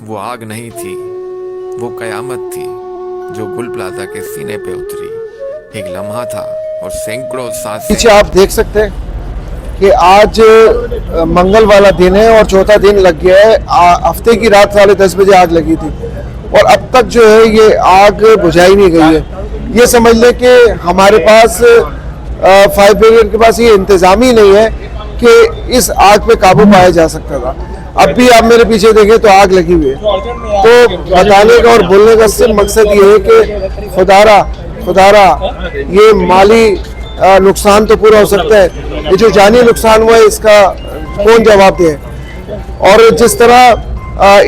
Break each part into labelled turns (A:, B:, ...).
A: वो आग नहीं थी, वो कयामत थी जो गुल प्लाजा के सीने पे उतरी। एक लम्हा था और सैकड़ों सांसें।
B: पीछे आप देख सकते हैं कि आज मंगल वाला दिन है और चौथा दिन लग गया है। हफ्ते की रात 10:30 बजे आग लगी थी और अब तक जो है ये आग बुझाई नहीं गई है। ये समझ लें कि हमारे पास फायर ब्रिगेड के पास ये इंतजाम ही नहीं है कि इस आग पे काबू पाया जा सकता था। अब भी आप मेरे पीछे देखें तो आग लगी हुई है। तो बताने का और बोलने का सिर्फ मकसद ये है कि खुदारा ये माली नुकसान तो पूरा हो सकता है, ये जो जानी नुकसान हुआ है इसका कौन जवाब दे। और जिस तरह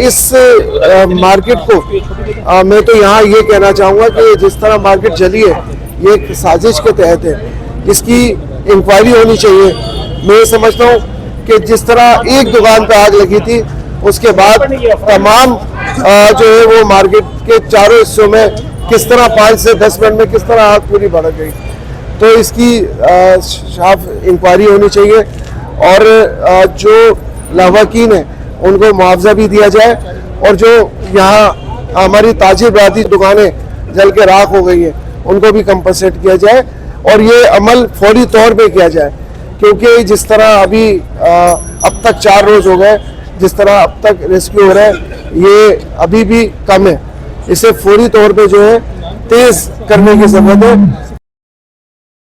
B: इस मार्केट को मैं तो यहाँ ये कहना चाहूँगा कि जिस तरह मार्केट चली है ये एक साजिश के तहत है, इसकी इंक्वायरी होनी चाहिए। मैं समझता हूँ कि जिस तरह एक दुकान पे आग लगी थी उसके बाद तमाम जो है वो मार्केट के चारों हिस्सों में किस तरह 5 से 10 मिनट में किस तरह आग पूरी बढ़ गई। तो इसकी साफ इंक्वायरी होनी चाहिए और जो लावाकीन है उनको मुआवजा भी दिया जाए और जो यहाँ हमारी ताजी बराती दुकानें जल के राख हो गई है उनको भी कंपनसेट किया जाए और ये अमल फौरी तौर पे किया जाए, क्योंकि जिस तरह अभी अब तक 4 रोज हो गए, जिस तरह अब तक रेस्क्यू हो रहा है ये अभी भी कम है। इसे फौरी तौर पे जो है तेज करने की जरूरत है।